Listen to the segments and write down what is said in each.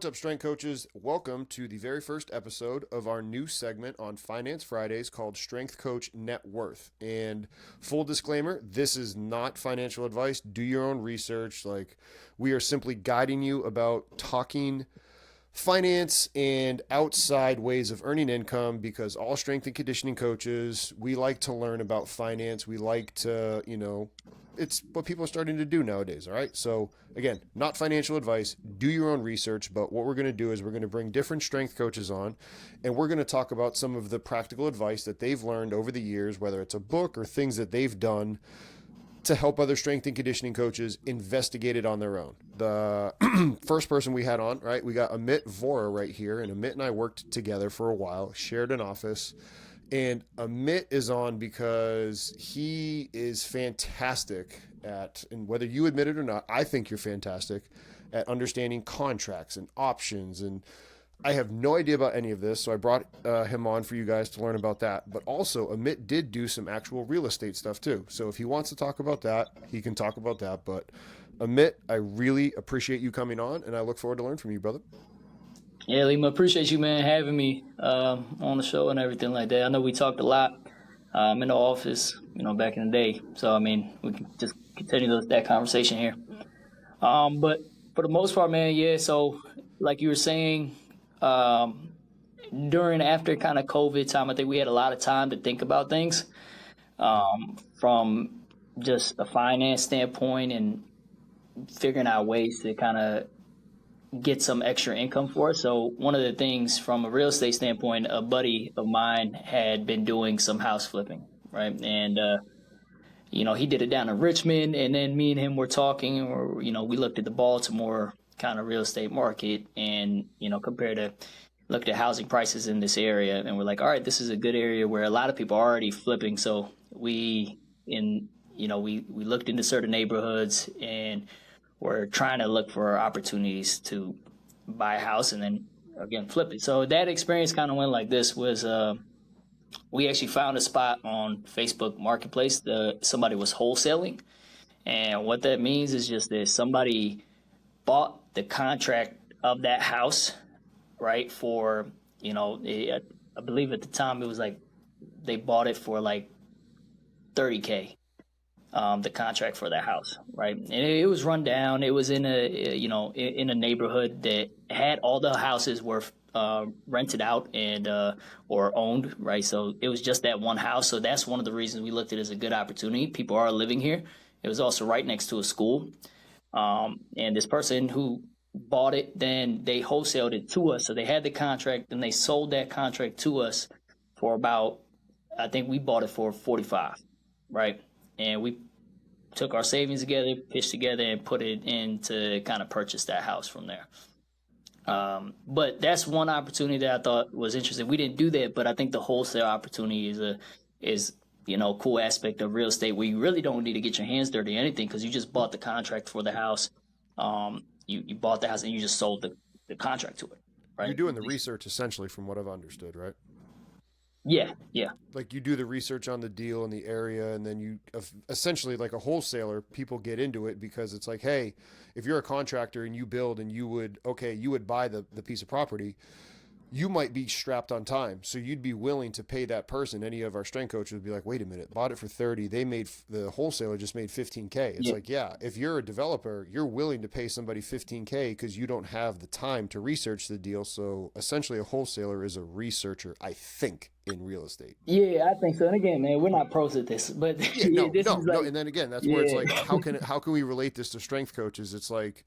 up, Strength Coaches? Welcome to the very first episode of our new segment on Finance Fridays called Strength Coach Networth. And full disclaimer, this is not financial advice. Do your own research. We are simply guiding you about talking finance and outside ways of earning income, because all strength and conditioning coaches, we like to learn about finance. We like to, it's what people are starting to do nowadays. All right. So again, not financial advice, do your own research. But what we're going to do is we're going to bring different strength coaches on, and we're going to talk about some of the practical advice that they've learned over the years, whether it's a book or things that they've done to help other strength and conditioning coaches investigate it on their own. The first person we had on, right, we got Amit Vohra right here, and Amit and I worked together for a while, shared an office, and Amit is on because he is fantastic at, and whether you admit it or not, I think you're fantastic at understanding contracts and options, and I have no idea about any of this, so I brought him on for you guys to learn about that. But also, Amit did do some actual real estate stuff too. So if he wants to talk about that, he can talk about that. But Amit, I really appreciate you coming on, and I look forward to learning from you, brother. Yeah, Lima, appreciate you, man, having me on the show and everything like that. I know we talked a lot in the office, back in the day. So, we can just continue that conversation here. But for the most part, man, yeah, so like you were saying, after kind of COVID time, I think we had a lot of time to think about things from just a finance standpoint and figuring out ways to kind of get some extra income for us. So one of the things from a real estate standpoint, a buddy of mine had been doing some house flipping, right? And, he did it down in Richmond, and then me and him were talking, or, we looked at the Baltimore kind of real estate market and, looked at housing prices in this area, and we're like, all right, this is a good area where a lot of people are already flipping. So we looked into certain neighborhoods, and we're trying to look for opportunities to buy a house and then again flip it. So that experience kind of went like this: was we actually found a spot on Facebook Marketplace. Somebody was wholesaling, and what that means is just that somebody bought the contract of that house, right, for, I believe at the time it was like they bought it for like $30K, the contract for that house, right? And it was run down. It was in a neighborhood that had all the houses were rented out and or owned, right? So it was just that one house. So that's one of the reasons we looked at it as a good opportunity. People are living here. It was also right next to a school. And this person who bought it, then they wholesaled it to us. So they had the contract, and they sold that contract to us for about, I think we bought it for 45, right? And we took our savings together, pitched together, and put it in to kind of purchase that house from there. But that's one opportunity that I thought was interesting. We didn't do that, but I think the wholesale opportunity is cool aspect of real estate where you really don't need to get your hands dirty or anything, because you just bought the contract for the house. You bought the house and you just sold the contract to it, right? You're doing the research essentially, from what I've understood, right? Yeah. Like you do the research on the deal in the area, and then you essentially, like a wholesaler, people get into it because it's like, hey, if you're a contractor and you build and you would buy the piece of property, you might be strapped on time. So you'd be willing to pay that person. Any of our strength coaches would be like, wait a minute, bought it for 30. The wholesaler just made 15K. It's like, yeah, if you're a developer, you're willing to pay somebody 15K because you don't have the time to research the deal. So essentially a wholesaler is a researcher, I think, in real estate. Yeah, I think so. And again, man, we're not pros at this, but no. And then again, that's where it's like, how can we relate this to strength coaches? It's like,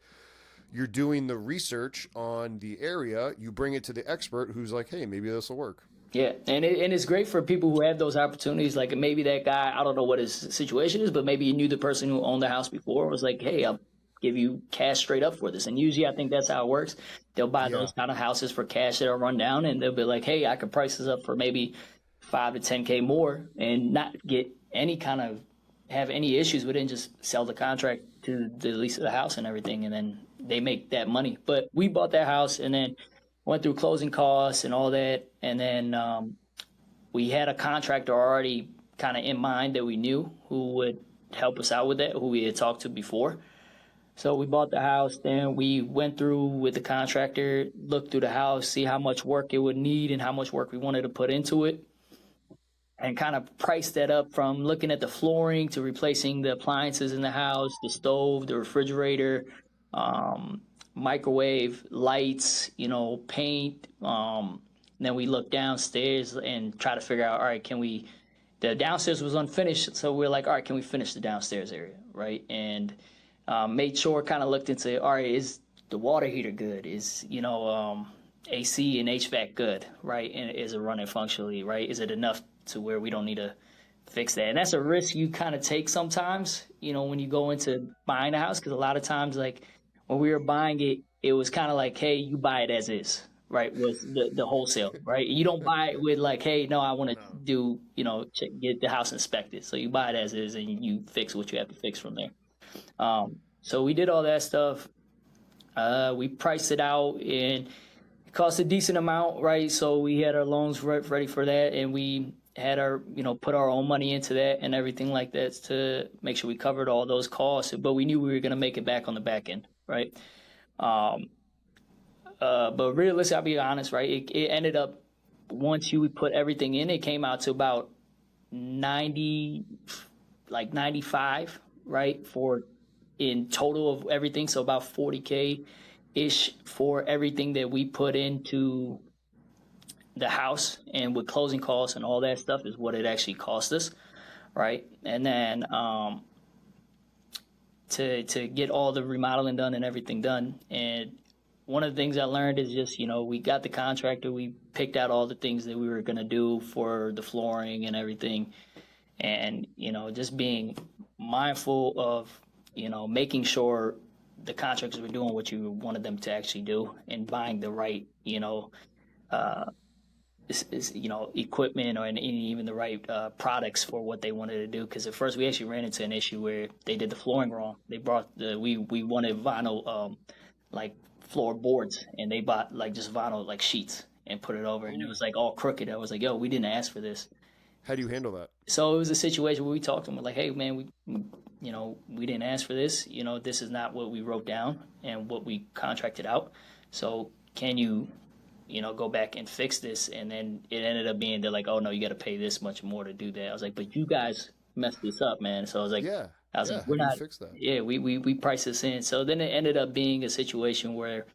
you're doing the research on the area, you bring it to the expert who's like, hey, maybe this will work. Yeah, and it's great for people who have those opportunities. Like maybe that guy, I don't know what his situation is, but maybe he knew the person who owned the house before, was like, hey, I'll give you cash straight up for this. And usually I think that's how it works. They'll buy those kind of houses for cash that are run down, and they'll be like, hey, I could price this up for maybe 5 to 10K more and not get have any issues with it, and just sell the contract to the lease of the house and everything, and then they make that money. But we bought that house and then went through closing costs and all that, and then we had a contractor already kind of in mind that we knew who would help us out with that, who we had talked to before. So we bought the house, then we went through with the contractor, looked through the house, see how much work it would need and how much work we wanted to put into it, and kind of priced that up from looking at the flooring to replacing the appliances in the house, the stove, the refrigerator, um, microwave, lights, paint. Then we looked downstairs and try to figure out, all right, the downstairs was unfinished, so we're like, all right, can we finish the downstairs area, right? And made sure, kind of looked into, all right, is the water heater good? Is AC and HVAC good, right? And is it running functionally, right? Is it enough to where we don't need to fix that? And that's a risk you kind of take sometimes, when you go into buying a house, because a lot of times, like when we were buying it, it was kind of like, hey, you buy it as is, right? With the wholesale, right? You don't buy it with like, hey, no, I want to do, get the house inspected. So you buy it as is and you fix what you have to fix from there. So we did all that stuff. We priced it out and it cost a decent amount, right? So we had our loans ready for that, and we had our, put our own money into that and everything like that to make sure we covered all those costs. But we knew we were going to make it back on the back end, right? But realistically, I'll be honest, right? It ended up, once you put everything in, it came out to about 90, like 95, right? For in total of everything. So about 40K ish for everything that we put into the house, and with closing costs and all that stuff is what it actually cost us, right? And then to get all the remodeling done and everything done. And one of the things I learned is just, we got the contractor, we picked out all the things that we were going to do for the flooring and everything. And, just being mindful of, making sure the contractors were doing what you wanted them to actually do, and buying the right, equipment or even the right products for what they wanted to do. Because at first we actually ran into an issue where they did the flooring wrong. They brought we wanted vinyl like floor boards, and they bought like just vinyl like sheets and put it over, and it was like all crooked. I was like, yo, we didn't ask for this. How do you handle that? So it was a situation where we talked to them, we're like, hey man, we didn't ask for this. This is not what we wrote down and what we contracted out. So can you go back and fix this? And then it ended up being, they're like, oh no, you got to pay this much more to do that. I was like, but you guys messed this up, man. So I was like, like, we're not, fix that? Yeah, we priced this in. So then it ended up being a situation where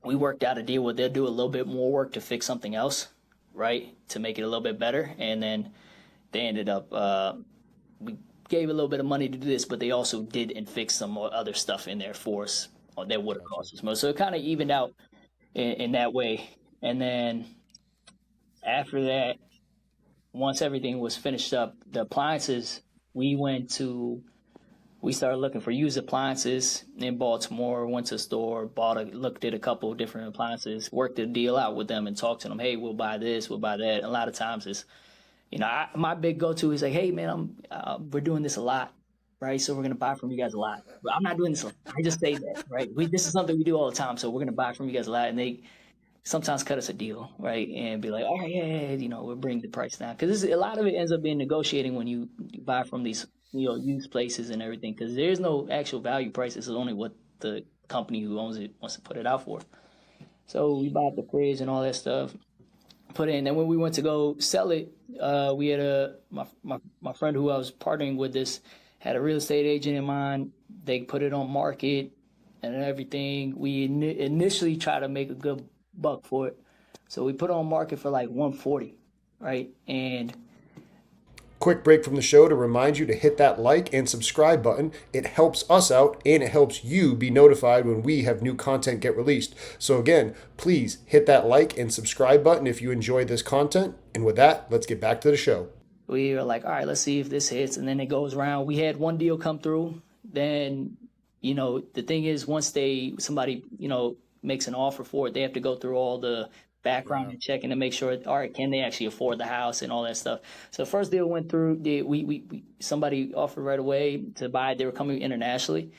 we worked out a deal where they'll do a little bit more work to fix something else, right? To make it a little bit better. And then they ended up, we gave a little bit of money to do this, but they also did and fixed some more other stuff in there for us that would have cost us more. So it kind of evened out in that way. And then after that, once everything was finished up, the appliances, we started looking for used appliances in Baltimore, went to the store, looked at a couple of different appliances, worked the deal out with them and talked to them. Hey, we'll buy this, we'll buy that. A lot of times it's, my big go-to is like, hey man, we're doing this a lot, right? So we're going to buy from you guys a lot. But I'm not doing this a lot. I just say that, right? This is something we do all the time. So we're going to buy from you guys a lot. And they sometimes cut us a deal, right? And be like, all right, yeah, we'll bring the price down. Because a lot of it ends up being negotiating when you buy from these, used places and everything. Because there's no actual value price. This is only what the company who owns it wants to put it out for. So we bought the fridge and all that stuff, put in. And when we went to go sell it, we had my friend who I was partnering with this had a real estate agent in mind. They put it on market and everything. We initially tried to make a good buck for it, so we put it on market for like 140, right? And quick break from the show to remind you to hit that like and subscribe button. It helps us out and it helps you be notified when we have new content get released. So again, please hit that like and subscribe button if you enjoy this content. And with that, let's get back to the show. We were like, all right, let's see if this hits. And then it goes around. We had one deal come through. Then, the thing is, once somebody, makes an offer for it, they have to go through all the background and checking to make sure, all right, can they actually afford the house and all that stuff. So the first deal went through, somebody offered right away to buy it. They were coming internationally.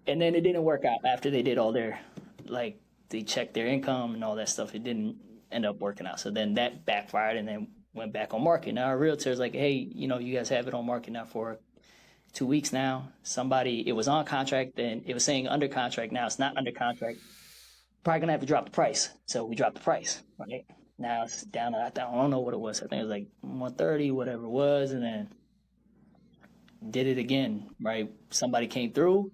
And then it didn't work out after they did all their, like, they checked their income and all that stuff. It didn't end up working out. So then that backfired and then went back on market. Now our realtor's like, hey, you guys have it on market now for 2 weeks now. It was on contract, then it was saying under contract. Now it's not under contract. Probably gonna have to drop the price. So we dropped the price, right? Now it's down to, I don't know what it was. I think it was like 130, whatever it was, and then did it again, right? Somebody came through,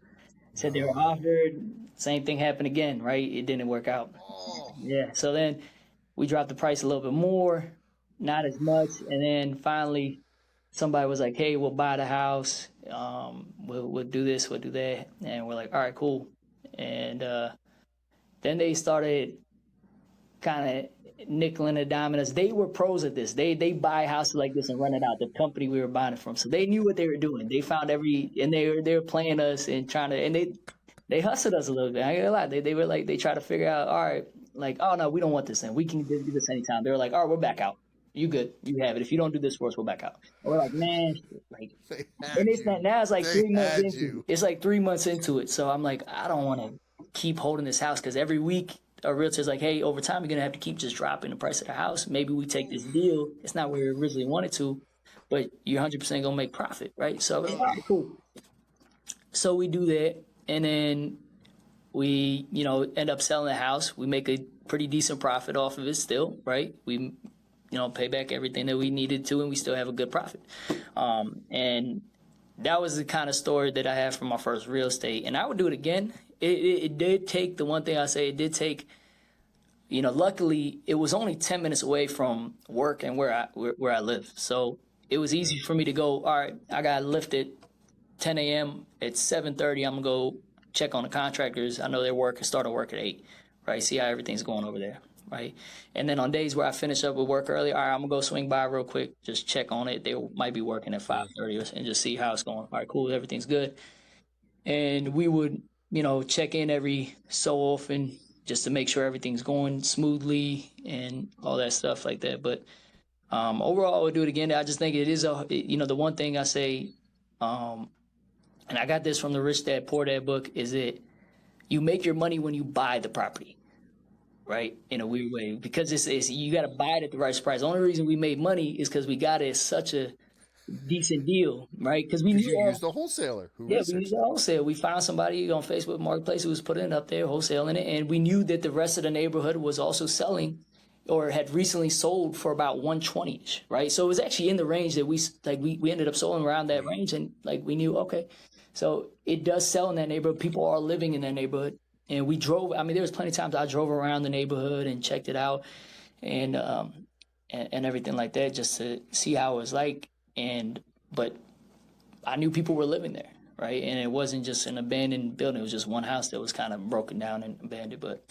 said they were offered. Same thing happened again, right? It didn't work out. Yeah. So then we dropped the price a little bit more, not as much, and then finally somebody was like, "Hey, we'll buy the house. We'll do this, we'll do that," and we're like, "All right, cool." And then they started kind of nickeling and diming us. They were pros at this. They buy houses like this and run it out. The company we were buying it from, so they knew what they were doing. They found and they were playing us and trying to, and they hustled us a little bit. I ain't gonna lie. They were like, they tried to figure out, all right, like, oh no, we don't want this thing. We can do this anytime. They were like, all right, we're back out. You good? You have it. If you don't do this for us, we'll back out. And we're like, man, like, and it's not, now it's like 3 months into it. It's like 3 months into it. So I'm like, I don't want to keep holding this house, because every week a realtor's like, hey, over time you're gonna have to keep just dropping the price of the house. Maybe we take this deal. It's not where we originally wanted to, but you're 100% gonna make profit, right? So all right, cool. So we do that, and then we, end up selling the house. We make a pretty decent profit off of it still, right? We, pay back everything that we needed to, and we still have a good profit. And that was the kind of story that I had from my first real estate. And I would do it again. It did take, the one thing I say, it did take, luckily it was only 10 minutes away from work and where I live. So it was easy for me to go, all right, I got to lift at 10 a.m. At 7:30, I'm going to go check on the contractors. I know their work and start to work at 8, right? See how everything's going over there, right? And then on days where I finish up with work early, all right, I'm going to go swing by real quick, just check on it. They might be working at 5:30 and just see how it's going. All right, cool, everything's good. And we would, check in every so often just to make sure everything's going smoothly and all that stuff like that. But overall, I would do it again. I just think it is the one thing I say, and I got this from the Rich Dad Poor Dad book, is that you make your money when you buy the property, right? In a weird way, because it's you got to buy it at the right price. The only reason we made money is because we got it at such a decent deal, right? Because we used a wholesaler. We used a wholesale. We found somebody on Facebook Marketplace who was putting it up there, wholesaling it, and we knew that the rest of the neighborhood was also selling or had recently sold for about 120-ish, right? So it was actually in the range that we ended up selling around that range, and we knew, okay, so it does sell in that neighborhood. People are living in that neighborhood, and we drove. I mean, there was plenty of times I drove around the neighborhood and checked it out, and everything like that, just to see how it was like. But I knew people were living there, right? And it wasn't just an abandoned building. It was just one house that was kind of broken down and abandoned. But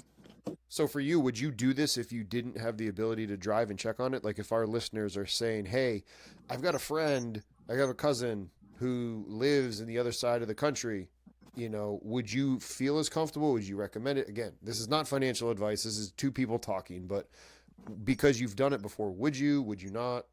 so for you, would you do this if you didn't have the ability to drive and check on it? Like if our listeners are saying, hey, I've got a friend, I have a cousin who lives in the other side of the country, would you feel as comfortable? Would you recommend it? Again, this is not financial advice. This is two people talking, but because you've done it before, would you not?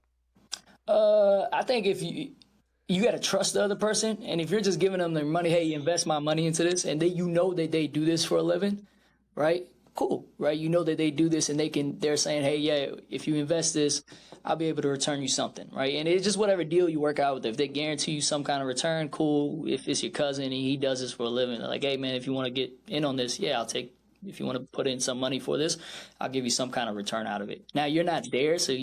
I think if you got to trust the other person, and if you're just giving them their money, hey, invest my money into this, and that they do this for a living, right? Cool, right? That they do this, and they're saying, hey, yeah, if you invest this, I'll be able to return you something, right? And it's just whatever deal you work out with. If they guarantee you some kind of return, cool. If it's your cousin and he does this for a living, they're like, hey, man, if you want to get in on this, yeah, I'll take. If you want to put in some money for this, I'll give you some kind of return out of it. Now you're not there, so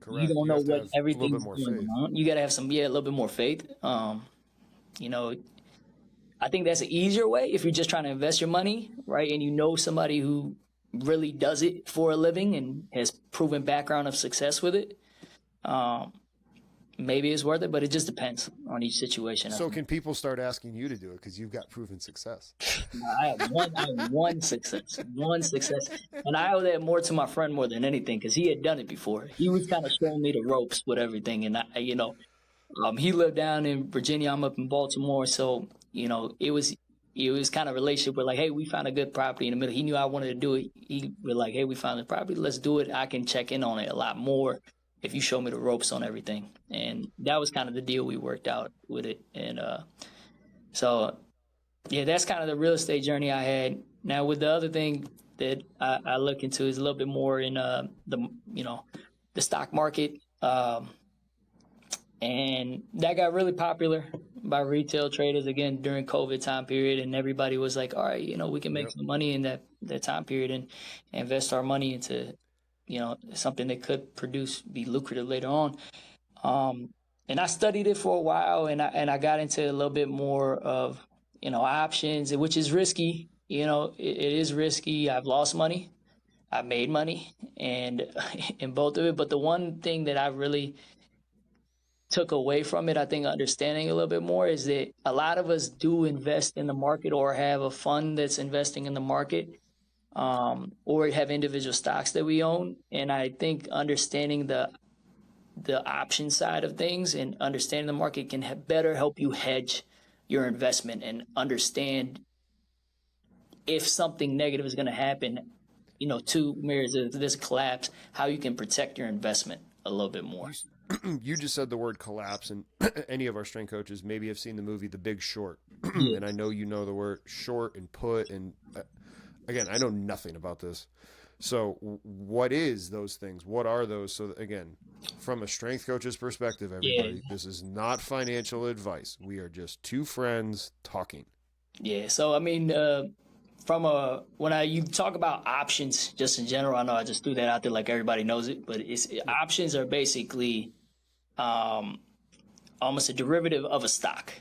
Correct. You don't know what everything's going on. You got to have a little bit more faith. I think that's an easier way if you're just trying to invest your money, right? And somebody who really does it for a living and has proven background of success with it. Maybe it's worth it, but it just depends on each situation. So can people start asking you to do it because you've got proven success? I have one success, and I owe that more to my friend more than anything because he had done it before. He was kind of showing me the ropes with everything, and he lived down in Virginia. I'm up in Baltimore, so it was kind of a relationship where hey, we found a good property in the middle. He knew I wanted to do it. He was like, hey, we found the property, let's do it. I can check in on it a lot more if you show me the ropes on everything. And that was kind of the deal we worked out with it. And so, yeah, that's kind of the real estate journey I had. Now, with the other thing that I look into is a little bit more in the stock market. And that got really popular by retail traders again during COVID time period. And everybody was like, all right, we can make some money in that time period and invest our money into, something that could be lucrative later on. And I studied it for a while, and I got into a little bit more of, options, which is risky. It is risky. I've lost money. I've made money, and in both of it. But the one thing that I really took away from it, I think understanding a little bit more, is that a lot of us do invest in the market or have a fund that's investing in the market, or have individual stocks that we own. And I think understanding the option side of things and understanding the market can better help you hedge your investment and understand if something negative is going to happen, to mirrors if there's a collapse, how you can protect your investment a little bit more. You just said the word collapse, and any of our strength coaches maybe have seen the movie The Big Short. And I know you know the word short and put, and again, I know nothing about this. So what is those things? What are those? So again, from a strength coach's perspective, everybody, this is not financial advice. We are just two friends talking. Yeah. So, I mean, when you talk about options just in general, I know I just threw that out there like everybody knows it, but options are basically almost a derivative of a stock,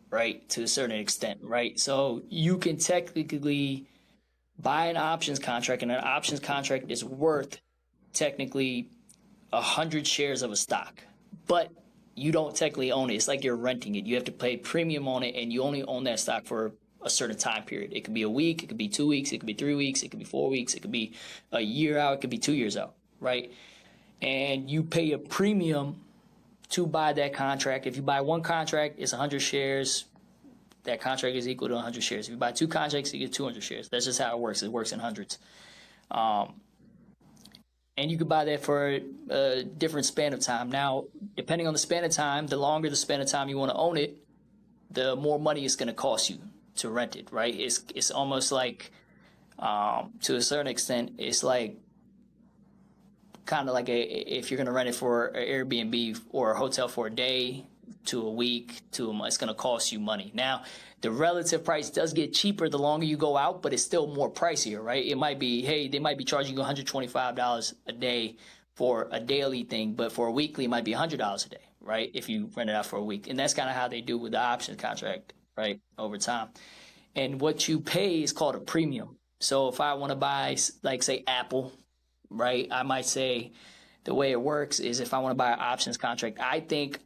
right? To a certain extent, right? So you can technically buy an options contract, and an options contract is worth technically 100 shares of a stock, but you don't technically own it. It's like you're renting it. You have to pay premium on it, and you only own that stock for a certain time period. It could be a week, it could be 2 weeks, it could be 3 weeks, it could be 4 weeks, it could be a year out, it could be 2 years out, right? And you pay a premium to buy that contract. If you buy one contract, it's 100 shares. That contract is equal to 100 shares. If you buy two contracts, you get 200 shares. That's just how it works. It works in hundreds. And you can buy that for a different span of time. Now, depending on the span of time, the longer the span of time you want to own it, the more money it's going to cost you to rent it, right? It's almost like, to a certain extent, it's like kind of like if you're going to rent it for an Airbnb or a hotel for a day to a week to a month, it's going to cost you money. Now, the relative price does get cheaper the longer you go out, but it's still more pricier, right? It might be, hey, they might be charging you $125 a day for a daily thing, but for a weekly, it might be $100 a day, right? If you rent it out for a week. And that's kind of how they do with the option contract, right, over time. And what you pay is called a premium. So if I want to buy, like, say, Apple, right, I might say the way it works is if I want to buy an options contract, I think,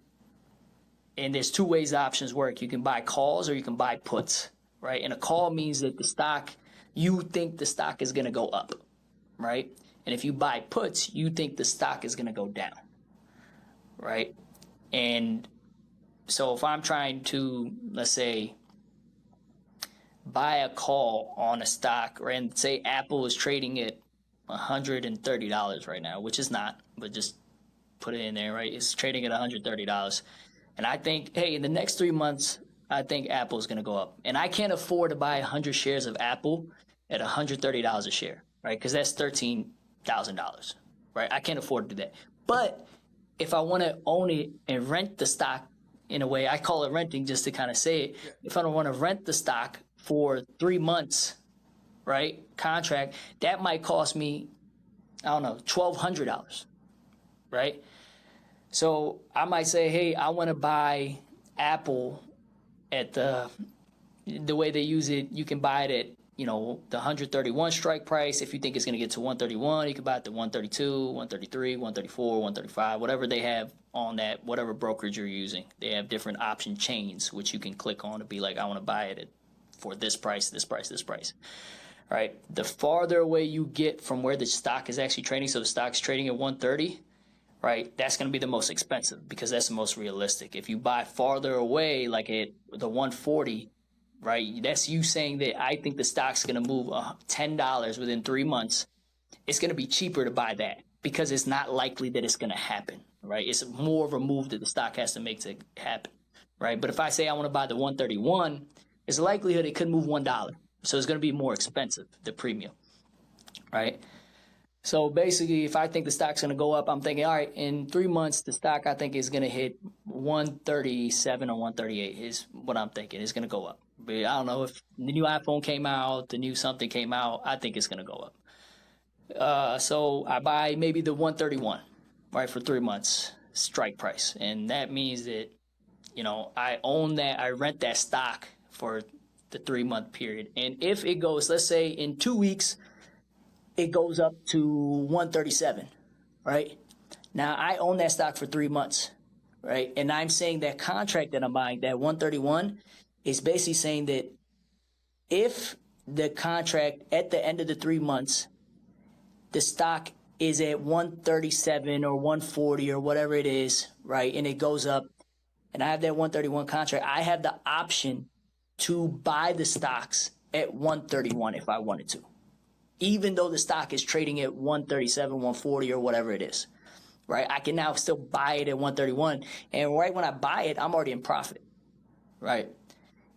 and there's two ways options work. You can buy calls or you can buy puts, right? And a call means that the stock, you think the stock is going to go up, right? And if you buy puts, you think the stock is going to go down, right? And so if I'm trying to, let's say, buy a call on a stock, and say Apple is trading at $130 right now, which is not, but just put it in there, right? It's trading at $130. And I think, hey, in the next 3 months, I think Apple is going to go up. And I can't afford to buy 100 shares of Apple at $130 a share, right? Because that's $13,000, right? I can't afford to do that. But if I want to own it and rent the stock, in a way, I call it renting just to kind of say it. If I don't want to rent the stock for 3 months, right, contract, that might cost me, I don't know, $1,200, right? So I might say, hey, I want to buy Apple at the way they use it. You can buy it at, the 131 strike price. If you think it's going to get to 131, you can buy it to 132, 133, 134, 135, whatever they have on that, whatever brokerage you're using. They have different option chains, which you can click on to be like, I want to buy it for this price, this price, this price. All right. The farther away you get from where the stock is actually trading, so the stock's trading at 130, right, that's going to be the most expensive because that's the most realistic. If you buy farther away, like at the 140, right, that's you saying that I think the stock's going to move $10 within 3 months. It's going to be cheaper to buy that because it's not likely that it's going to happen, right? It's more of a move that the stock has to make to happen, right? But if I say I want to buy the 131, there's a likelihood it could move $1. So it's going to be more expensive, the premium, right? So basically, if I think the stock's going to go up, I'm thinking, all right, in 3 months, the stock I think is going to hit 137 or 138 is what I'm thinking. It's going to go up. But I don't know if the new iPhone came out, the new something came out. I think it's going to go up. So I buy maybe the 131, right, for 3 months strike price. And that means that, I own that, I rent that stock for the 3-month period. And if it goes, let's say in 2 weeks, it goes up to 137, right? Now I own that stock for 3 months, right? And I'm saying that contract that I'm buying, that 131, is basically saying that if the contract at the end of the 3 months, the stock is at 137 or 140 or whatever it is, right? And it goes up, and I have that 131 contract, I have the option to buy the stocks at 131 if I wanted to, even though the stock is trading at 137, 140 or whatever it is, right? I can now still buy it at 131. And right when I buy it, I'm already in profit, right?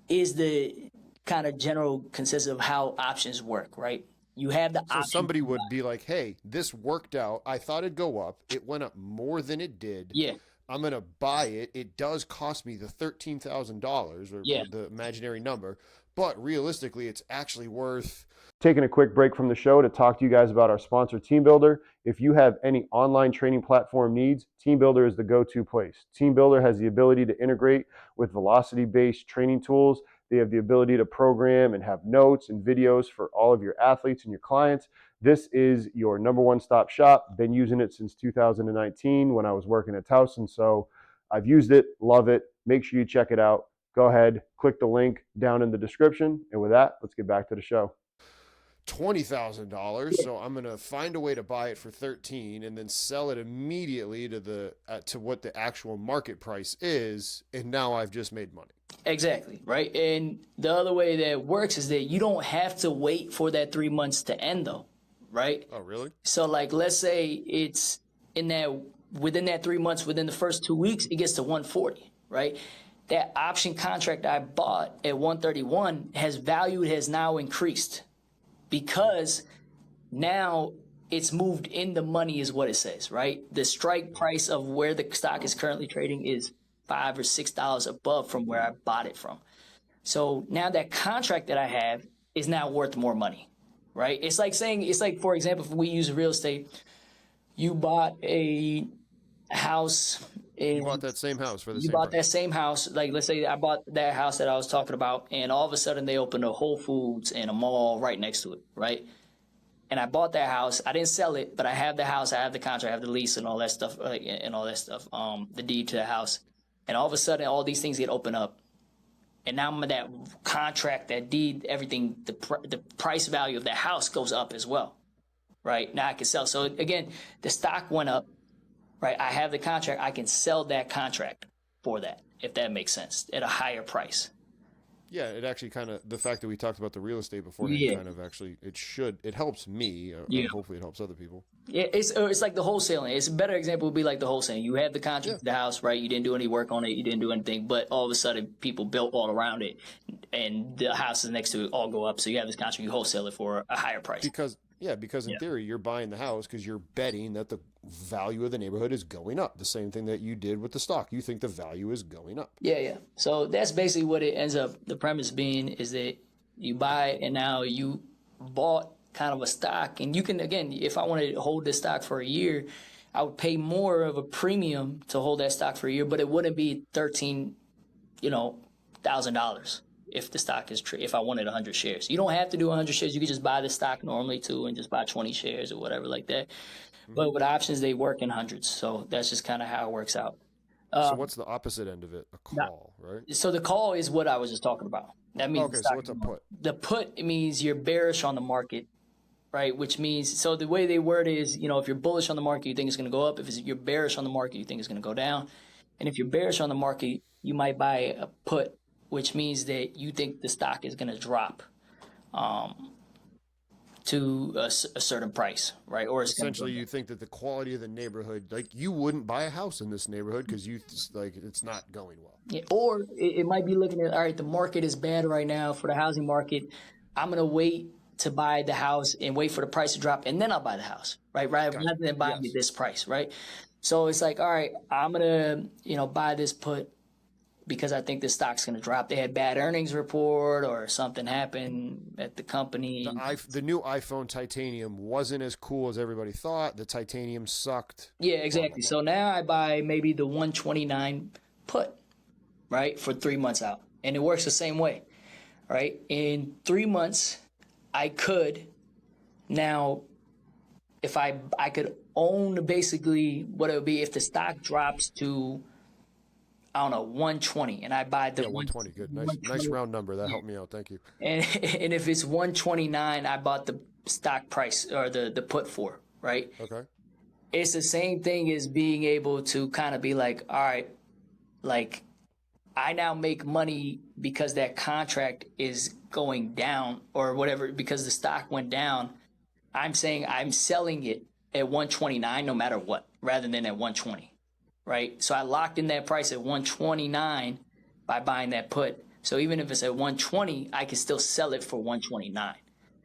Is the kind of general consensus of how options work, right? You have the option. So somebody would be like, hey, this worked out. I thought it'd go up. It went up more than it did. Yeah. I'm going to buy it. It does cost me the $13,000 or the imaginary number, but realistically, it's actually worth. Taking a quick break from the show to talk to you guys about our sponsor, TeamBuildr. If you have any online training platform needs, TeamBuildr is the go-to place. TeamBuildr has the ability to integrate with velocity-based training tools. They have the ability to program and have notes and videos for all of your athletes and your clients. This is your number one stop shop. Been using it since 2019 when I was working at Towson. So I've used it, love it. Make sure you check it out. Go ahead, click the link down in the description. And with that, let's get back to the show. $20,000, so I'm gonna find a way to buy it for 13 and then sell it immediately to what the actual market price is, and now I've just made money. Exactly, right? And the other way that it works is that you don't have to wait for that 3 months to end, though, right? Oh, really? So, like, let's say it's within that 3 months, within the first 2 weeks, it gets to 140, right? That option contract I bought at 131 has now increased, because now it's moved in the money is what it says, right? The strike price of where the stock is currently trading is $5 or $6 above from where I bought it from. So now that contract that I have is now worth more money, right? It's like, for example, if we use real estate, you bought a house. You bought that same house for the same price. You bought that same house. Like, let's say I bought that house that I was talking about, and all of a sudden they opened a Whole Foods and a mall right next to it, right? And I bought that house. I didn't sell it, but I have the house. I have the contract. I have the lease and all that stuff, the deed to the house. And all of a sudden, all these things get opened up. And now that contract, that deed, everything, the price value of that house goes up as well, right? Now I can sell. So again, the stock went up. Right, I have the contract. I can sell that contract for that, if that makes sense, at a higher price. Yeah, it actually kind of, the fact that we talked about the real estate before, kind of actually, it helps me. Hopefully it helps other people. Yeah, it's like the wholesaling. It's a better example would be like the wholesaling. You have the contract, the house, right? You didn't do any work on it. You didn't do anything, but all of a sudden people built all around it, and the houses next to it all go up. So you have this contract, you wholesale it for a higher price. Because in theory, you're buying the house because you're betting that the value of the neighborhood is going up. The same thing that you did with the stock. You think the value is going up. Yeah. So that's basically what it ends up, the premise being is that you buy it, and now you bought kind of a stock. And you can, again, if I wanted to hold this stock for a year, I would pay more of a premium to hold that stock for a year, but it wouldn't be $13,000. If the stock is if I wanted 100 shares. You don't have to do 100 shares. You could just buy the stock normally too and just buy 20 shares or whatever like that. Mm-hmm. But with options, they work in hundreds. So that's just kind of how it works out. So what's the opposite end of it? A call, right? So the call is what I was just talking about. That means okay, so what's a put? The put means you're bearish on the market, right? Which means, so the way they word it is, if you're bullish on the market, you think it's going to go up. If you're bearish on the market, you think it's going to go down. And if you're bearish on the market, you might buy a put, which means that you think the stock is going to drop to a certain price, right? Or essentially, you think that the quality of the neighborhood, like you wouldn't buy a house in this neighborhood because it's not going well. Yeah, or it might be looking at, all right, the market is bad right now for the housing market. I'm going to wait to buy the house and wait for the price to drop, and then I'll buy the house, right? Rather than buying Yes. at this price, right? So it's like, all right, I'm gonna, buy this put because I think the stock's gonna drop. They had bad earnings report or something happened at the company. The new iPhone titanium wasn't as cool as everybody thought. The titanium sucked. Yeah, exactly. So now I buy maybe the 129 put, right, for 3 months out, and it works the same way, right? In 3 months, I could now, if I could own basically what it would be if the stock drops to, I don't know, 120, and I buy the 120. Good, nice round number. That helped me out. Thank you. and if it's 129, I bought the stock price or the put for, right? Okay. It's the same thing as being able to kind of be like, all right, like I now make money because that contract is going down or whatever, because the stock went down. I'm saying I'm selling it at 129 no matter what, rather than at 120. Right? So I locked in that price at 129 by buying that put. So even if it's at 120, I can still sell it for 129.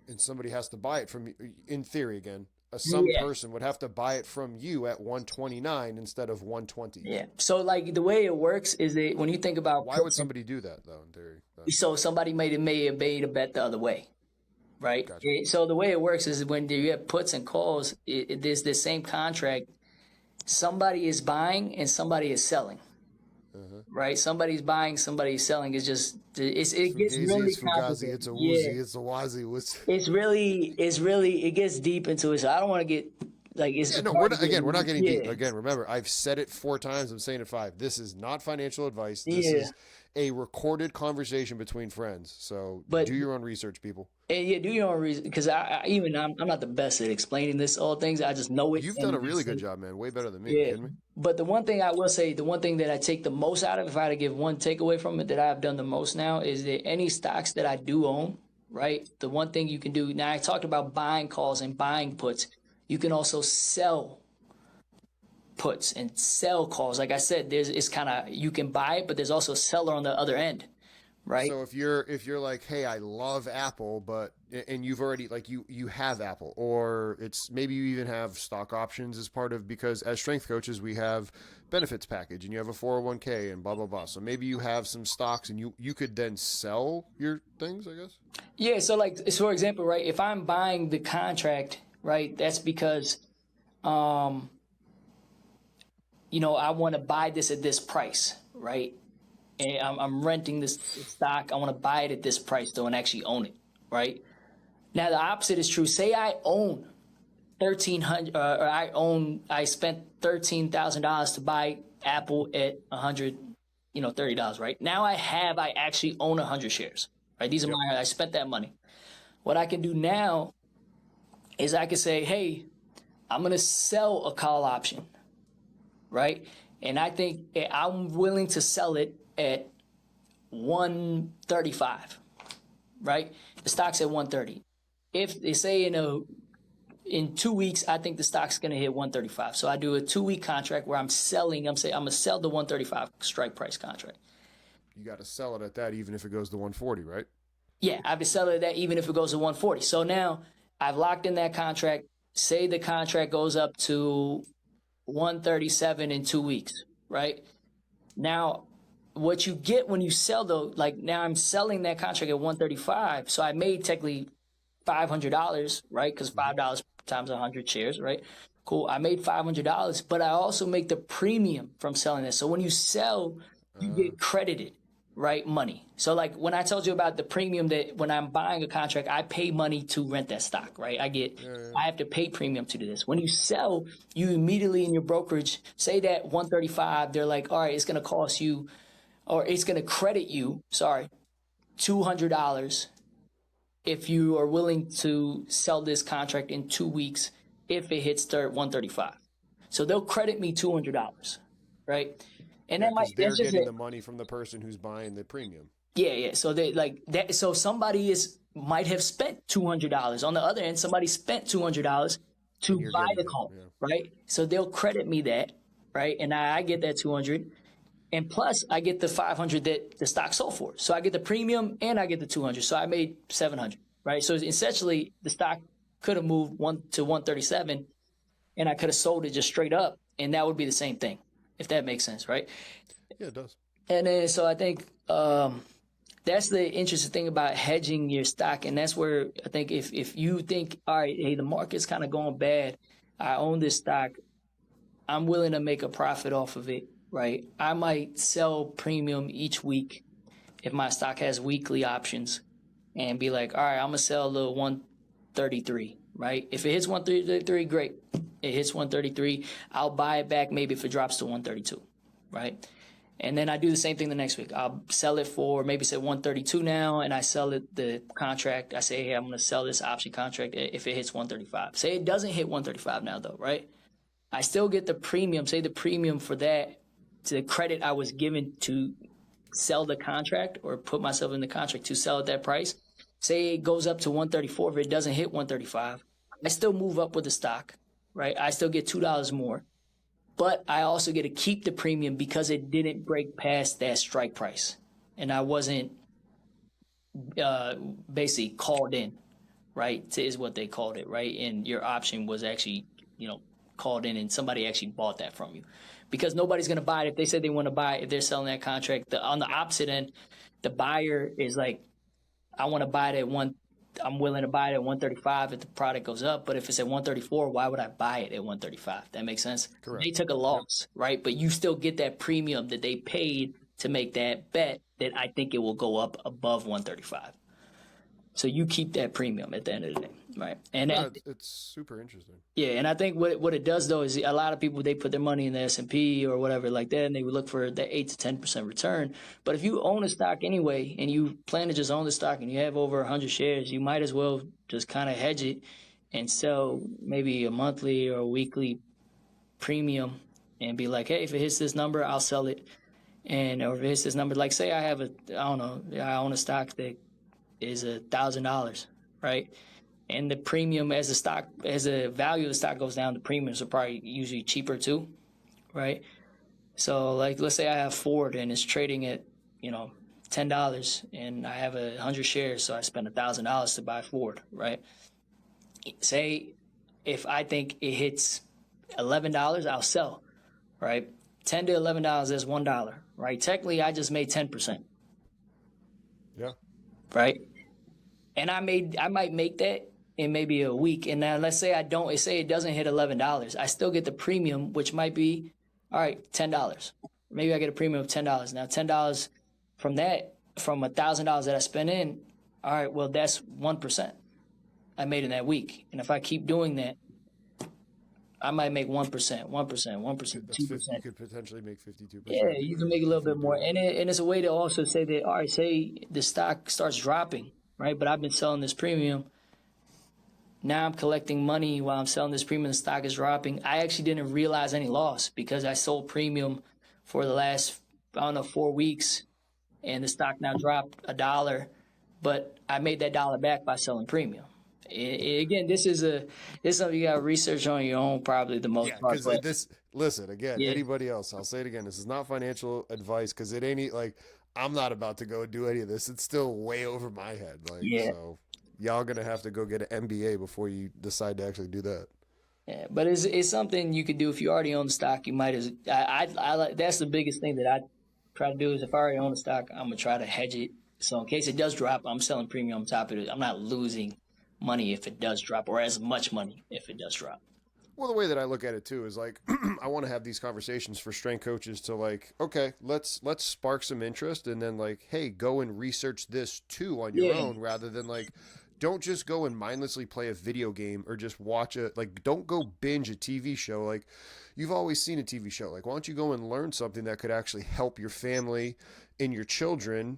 And somebody has to buy it from you, in theory again. Person would have to buy it from you at 129 instead of 120. Yeah. So like the way it works is that when you think about why would somebody do that though, in theory? So somebody may have made a bet the other way. Right? Gotcha. So the way it works is when you have puts and calls, there's the same contract. Somebody is buying and somebody is selling, right? Somebody's buying, somebody's selling. It gets really complicated. It's a woozy, it's a wazi. It's really, it gets deep into it. So I don't want to get like, we're not getting deep. Again, remember, I've said it 4 times. I'm saying it 5. This is not financial advice. This is a recorded conversation between friends. So do your own research, people. And do your own research, because I'm not the best at explaining all things. I just know it. You've done a really good job, man. Way better than me. Yeah. Kidding me? But the one thing I will say, the one thing that I take the most out of, if I had to give one takeaway from it that I've done the most now, is that any stocks that I do own, right? The one thing you can do now, I talked about buying calls and buying puts. You can also sell puts and sell calls. Like I said, it's kind of, you can buy it, but there's also a seller on the other end, right? So if you're like, hey, I love Apple, and you've already like you have Apple, or it's maybe you even have stock options as part of, because as strength coaches we have benefits package and you have a 401k and blah blah blah. So maybe you have some stocks and you could then sell your things, I guess. Yeah. So like, for example, right, if I'm buying the contract, right, that's because I want to buy this at this price, right? And I'm renting this stock. I want to buy it at this price though and actually own it, right? Now the opposite is true. Say I own $1,300, or I spent $13,000 to buy Apple at $130, right? Now I actually own 100 shares, right? These are I spent that money. What I can do now is I can say, hey, I'm going to sell a call option, right? And I think I'm willing to sell it at 135, right? The stock's at 130. If they say in 2 weeks, I think the stock's going to hit 135. So I do a 2-week contract where I'm going to sell the 135 strike price contract. You got to sell it at that, even if it goes to 140, right? Yeah, I have to sell it at that even if it goes to 140. So now I've locked in that contract. Say the contract goes up to 137 in 2 weeks, right? Now, what you get when you sell though, like now I'm selling that contract at 135, so I made technically $500, right? Because $5 times 100 shares, right? Cool. I made $500, but I also make the premium from selling this. So when you sell, you get credited, right? Money. So like when I told you about the premium, that when I'm buying a contract, I pay money to rent that stock, right? I have to pay premium to do this. When you sell, you immediately in your brokerage say that 135, they're like, all right, it's going to cost you, or it's going to credit you, $200 if you are willing to sell this contract in 2 weeks if it hits 135. So they'll credit me $200, right? And they're getting the money from the person who's buying the premium. Yeah. So they like that. So somebody might have spent $200. On the other end, somebody spent $200 to buy the call, right? So they'll credit me that, right? And I get that 200. And plus, I get the 500 that the stock sold for. So I get the premium and I get the 200. So I made 700, right? So essentially the stock could have moved to 137 and I could have sold it just straight up, and that would be the same thing, if that makes sense, right? Yeah, it does. And then, so I think that's the interesting thing about hedging your stock. And that's where I think if you think, all right, hey, the market's kind of going bad, I own this stock, I'm willing to make a profit off of it, right? I might sell premium each week if my stock has weekly options and be like, all right, I'm going to sell the 133, right? If it hits 133, great. It hits 133, I'll buy it back maybe if it drops to 132, right? And then I do the same thing the next week. I'll sell it for maybe say 132 now, and I sell it the contract. I say, hey, I'm going to sell this option contract if it hits 135. Say it doesn't hit 135 now, though, right? I still get the premium, say the premium for that, to the credit I was given to sell the contract or put myself in the contract to sell at that price. Say it goes up to 134, if it doesn't hit 135, I still move up with the stock, right? I still get $2 more. But I also get to keep the premium because it didn't break past that strike price. And I wasn't basically called in, right? Is what they called it, right? And your option was actually, called in and somebody actually bought that from you. Because nobody's going to buy it. If they said they want to buy it, if they're selling that contract, on the opposite end, the buyer is like, I want to buy it at I'm willing to buy it at 135 if the product goes up, but if it's at 134, why would I buy it at 135? That makes sense? Correct. They took a loss, right? But you still get that premium that they paid to make that bet that I think it will go up above 135. So you keep that premium at the end of the day, right? And it's super interesting. Yeah, and I think what it does though is a lot of people, they put their money in the S&P or whatever like that, and they would look for the 8 to 10% return. But if you own a stock anyway, and you plan to just own the stock, and you have over 100 shares, you might as well just kind of hedge it and sell maybe a monthly or a weekly premium, and be like, hey, if it hits this number, I'll sell it, or if it hits this number, like say I own a stock that is $1,000, right? And the premium as the value of the stock goes down, the premiums are probably usually cheaper too, right? So like, let's say I have Ford and it's trading at, $10 and I have 100 shares. So I spend $1,000 to buy Ford, right? Say if I think it hits $11, I'll sell, right? $10 to $11, that's $1, right? Technically, I just made 10%. Yeah. Right? And I might make that in maybe a week. And now let's say it doesn't hit $11. I still get the premium, which might be, all right, $10. Maybe I get a premium of $10. Now $10 from $1,000 that I spent in, all right, well, that's 1% I made in that week. And if I keep doing that, I might make 1%, 1%, 2%. You could potentially make 52%. Yeah, you can make a little bit more. And it's a way to also say that, all right, say the stock starts dropping, right? But I've been selling this premium. Now I'm collecting money while I'm selling this premium. The stock is dropping. I actually didn't realize any loss because I sold premium for the last, 4 weeks, and the stock now dropped $1. But I made that $1 back by selling premium. Again, this is something you got to research on your own, probably the most part. Listen, again, anybody else, I'll say it again, this is not financial advice because it ain't like I'm not about to go do any of this. It's still way over my head. So y'all going to have to go get an MBA before you decide to actually do that. Yeah, but it's something you could do if you already own the stock. You might that's the biggest thing that I try to do is if I already own the stock, I'm going to try to hedge it. So in case it does drop, I'm selling premium on top of it. I'm not losing money if it does drop, or as much money if it does drop. Well, the way that I look at it too is like I want to have these conversations for strength coaches to like, okay, let's spark some interest, and then like, hey, go and research this too on your own, rather than like, don't just go and mindlessly play a video game or just watch it. Like, don't go binge a TV show. Like, you've always seen a TV show. Like, why don't you go and learn something that could actually help your family and your children,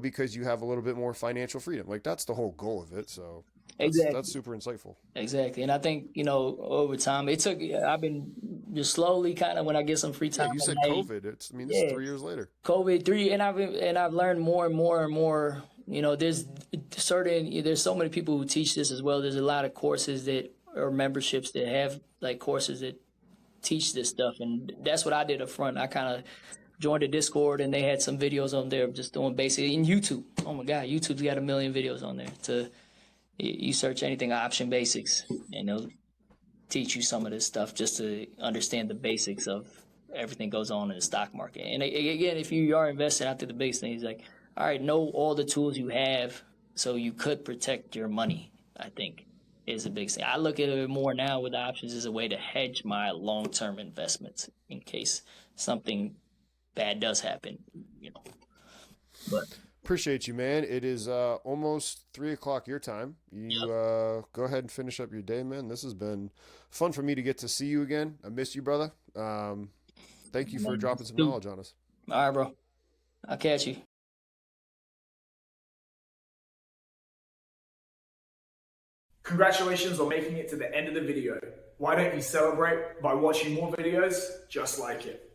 because you have a little bit more financial freedom. Like, that's the whole goal of it. So that's super insightful. Exactly. And I think, over time, I've been just slowly kind of, when I get some free time. Yeah, you said COVID. It's 3 years later. COVID 3, and I've learned more and more and more. There's so many people who teach this as well. There's a lot of courses or memberships that have like courses that teach this stuff. And that's what I did up front. I kind of joined a Discord, and they had some videos on there just doing basically in YouTube. Oh my God, YouTube's got 1 million videos on there You search anything option basics, and they'll teach you some of this stuff just to understand the basics of everything goes on in the stock market. And again, if you are investing, I think the biggest thing is like, all right, know all the tools you have so you could protect your money, I think is the biggest thing. I look at it more now with options as a way to hedge my long-term investments in case something bad does happen, you know. But Appreciate you, man. It is almost 3 o'clock your time. You go ahead and finish up your day, man. This has been fun for me to get to see you again. I miss you, brother. Thank you for dropping some knowledge on us. All right, bro. I'll catch you. Congratulations on making it to the end of the video. Why don't you celebrate by watching more videos just like it?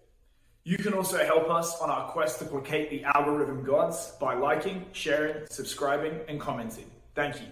You can also help us on our quest to placate the algorithm gods by liking, sharing, subscribing, and commenting. Thank you.